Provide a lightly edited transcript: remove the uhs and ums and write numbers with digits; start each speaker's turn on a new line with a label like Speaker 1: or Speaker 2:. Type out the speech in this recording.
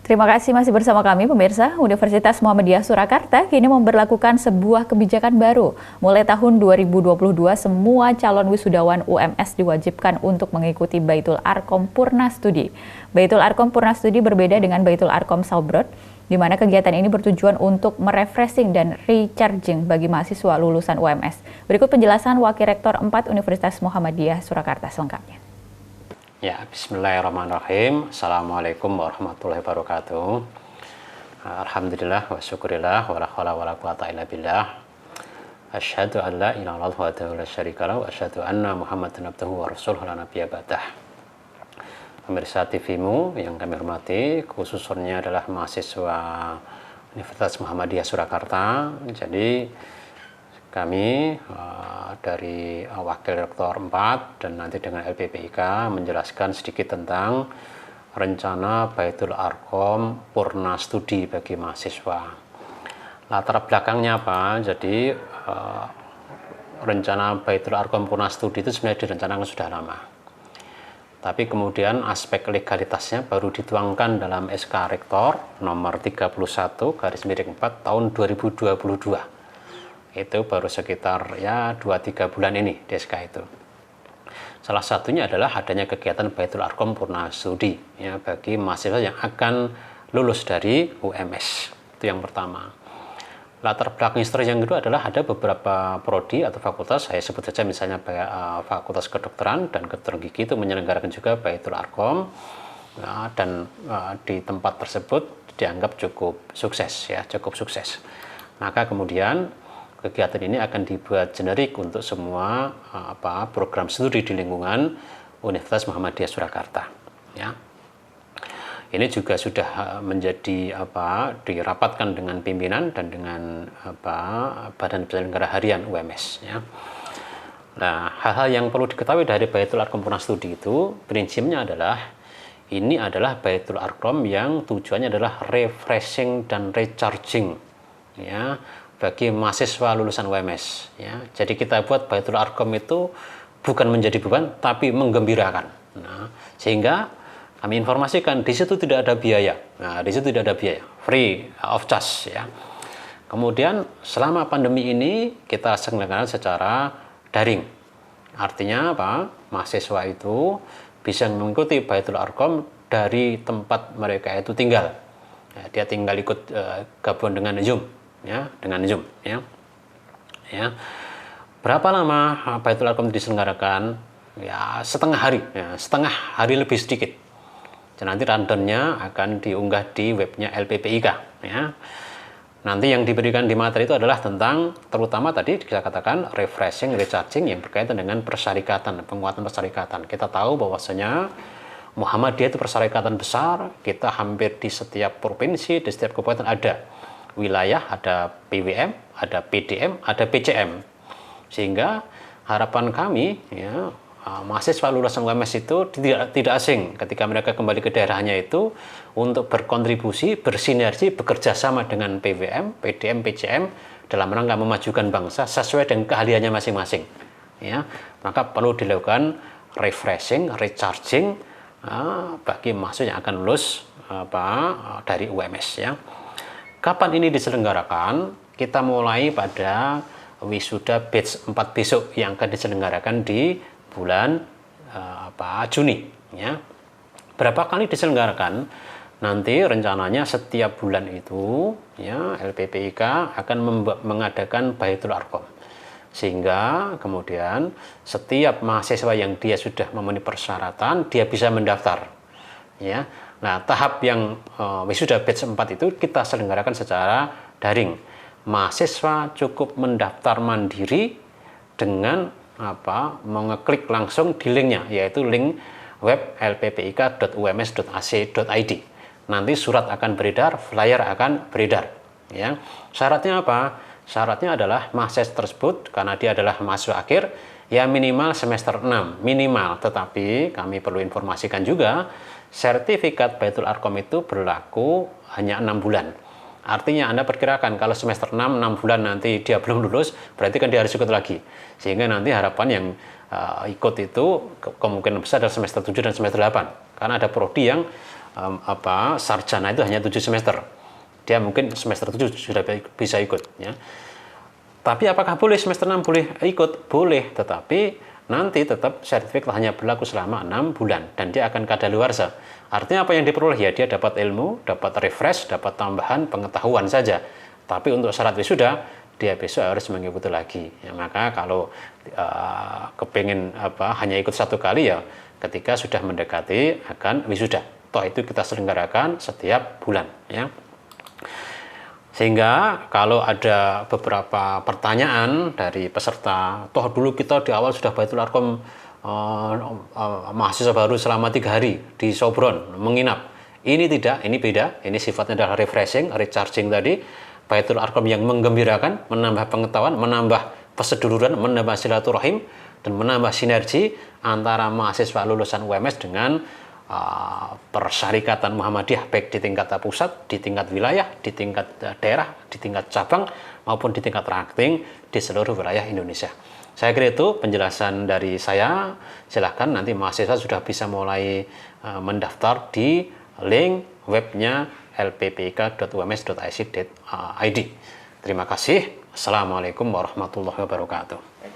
Speaker 1: Terima kasih masih bersama kami pemirsa. Universitas Muhammadiyah Surakarta kini memberlakukan sebuah kebijakan baru. Mulai tahun 2022 semua calon wisudawan UMS diwajibkan untuk mengikuti Baitul Arqom Purna Studi. Baitul Arqom Purna Studi berbeda dengan Baitul Arqom Saubrod, di mana kegiatan ini bertujuan untuk merefreshing dan recharging bagi mahasiswa lulusan UMS. Berikut penjelasan Wakil Rektor 4 Universitas Muhammadiyah Surakarta selengkapnya.
Speaker 2: Ya, bismillahirrahmanirrahim. Assalamualaikum warahmatullahi wabarakatuh. Alhamdulillah wa syukurillah wa la haula wa la quwata illa billah. Asyhadu an la ilaha illallah wahdahu la syarika lahu wa asyhadu anna Muhammadan abduhu wa rasuluhu la nabiyya ba'dah. Pemirsa TV-mu yang kami hormati, khususnya adalah mahasiswa Universitas Muhammadiyah Surakarta. Jadi kami dari Wakil Rektor 4 dan nanti dengan LPPIK menjelaskan sedikit tentang rencana Baitul Arqom Purna Studi bagi mahasiswa. Latar belakangnya apa? Jadi rencana Baitul Arqom Purna Studi itu sebenarnya direncanakan sudah lama. Tapi kemudian aspek legalitasnya baru dituangkan dalam SK Rektor nomor 31/4 tahun 2022. Itu baru sekitar 2-3 bulan ini di SK itu. Salah satunya adalah adanya kegiatan Baitul Arqom Purna Studi ya, bagi mahasiswa yang akan lulus dari UMS. Itu yang pertama. Latar belakang historis yang kedua adalah ada beberapa prodi atau fakultas, saya sebut saja misalnya Fakultas Kedokteran dan Kedokteran Gigi itu menyelenggarakan juga Baitul Arqom ya, dan di tempat tersebut dianggap cukup sukses. Maka kemudian kegiatan ini akan dibuat generik untuk semua program studi di lingkungan Universitas Muhammadiyah Surakarta. Ya. Ini juga sudah menjadi dirapatkan dengan pimpinan dan dengan Badan Penyelenggara Harian UMS. Ya. Nah, hal-hal yang perlu diketahui dari Baitul Arqom Purna Studi itu prinsipnya adalah ini adalah Baitul Arqom yang tujuannya adalah refreshing dan recharging. Ya, bagi mahasiswa lulusan UMS ya. Jadi kita buat Baitul Arqom itu bukan menjadi beban tapi menggembirakan. Nah, sehingga kami informasikan di situ tidak ada biaya. Nah, di situ tidak ada biaya, free of charge ya. Kemudian selama pandemi ini kita selenggarakan secara daring. Artinya apa? Mahasiswa itu bisa mengikuti Baitul Arqom dari tempat mereka itu tinggal. Ya, dia tinggal ikut gabung dengan Zoom. Ya, dengan Zoom ya. Berapa lama Baitul Arqom diselenggarakan? Ya, setengah hari lebih sedikit. Dan nanti rundown-nya akan diunggah di webnya LPPIK ya. Nanti yang diberikan di materi itu adalah tentang terutama tadi kita katakan refreshing, recharging yang berkaitan dengan persyarikatan, penguatan persyarikatan. Kita tahu bahwasanya Muhammadiyah itu persyarikatan besar, kita hampir di setiap provinsi, di setiap kabupaten ada wilayah, ada PWM, ada PDM, ada PCM. Sehingga harapan kami ya, mahasiswa lulusan UMS itu tidak asing ketika mereka kembali ke daerahnya itu untuk berkontribusi, bersinergi, bekerja sama dengan PWM, PDM, PCM dalam rangka memajukan bangsa sesuai dengan keahliannya masing-masing. Ya, maka perlu dilakukan refreshing, recharging bagi mahasiswa yang akan lulus dari UMS ya. Kapan ini diselenggarakan? Kita mulai pada wisuda batch 4 besok yang akan diselenggarakan di bulan Juni ya. Berapa kali diselenggarakan? Nanti rencananya setiap bulan itu ya LPPIK akan mengadakan Baitul Arqom. Sehingga kemudian setiap mahasiswa yang dia sudah memenuhi persyaratan dia bisa mendaftar ya. Nah, tahap yang wisuda batch 4 itu kita selenggarakan secara daring. Mahasiswa cukup mendaftar mandiri dengan mengeklik langsung di linknya, yaitu link web lppik.ums.ac.id. Nanti surat akan beredar, flyer akan beredar. Ya. Syaratnya apa? Syaratnya adalah mahasiswa tersebut, karena dia adalah mahasiswa akhir, ya minimal semester 6, minimal. Tetapi kami perlu informasikan juga, sertifikat Baitul Arqom itu berlaku hanya 6 bulan. Artinya Anda perkirakan kalau semester 6 bulan nanti dia belum lulus, berarti kan dia harus ikut lagi. Sehingga nanti harapan yang ikut itu kemungkinan besar adalah semester 7 dan semester 8. Karena ada prodi yang sarjana itu hanya 7 semester. Dia mungkin semester 7 sudah bisa ikut, ya. Tapi apakah boleh semester 6 boleh ikut? Boleh, tetapi nanti tetap sertifikat hanya berlaku selama 6 bulan dan dia akan kadaluarsa. Artinya apa yang diperoleh? Ya dia dapat ilmu, dapat refresh, dapat tambahan pengetahuan saja. Tapi untuk syarat wisuda dia besok harus mengikuti lagi. Ya, maka kalau kepingin hanya ikut 1 kali, ya ketika sudah mendekati akan wisuda. Toh itu kita selenggarakan setiap bulan, ya. Sehingga kalau ada beberapa pertanyaan dari peserta, toh dulu kita di awal sudah Baitul Arqam mahasiswa baru selama 3 hari di Sobron menginap. Ini tidak, ini beda. Ini sifatnya adalah refreshing, recharging tadi. Baitul Arqam yang menggembirakan, menambah pengetahuan, menambah perseduluran, menambah silaturahim, dan menambah sinergi antara mahasiswa lulusan UMS dengan persyarikatan Muhammadiyah, baik di tingkat pusat, di tingkat wilayah, di tingkat daerah, di tingkat cabang, maupun di tingkat ranting di seluruh wilayah Indonesia. Saya kira itu penjelasan dari saya. Silahkan nanti mahasiswa sudah bisa mulai mendaftar di link webnya lppik.ums.ac.id. Terima kasih. Assalamualaikum warahmatullahi wabarakatuh.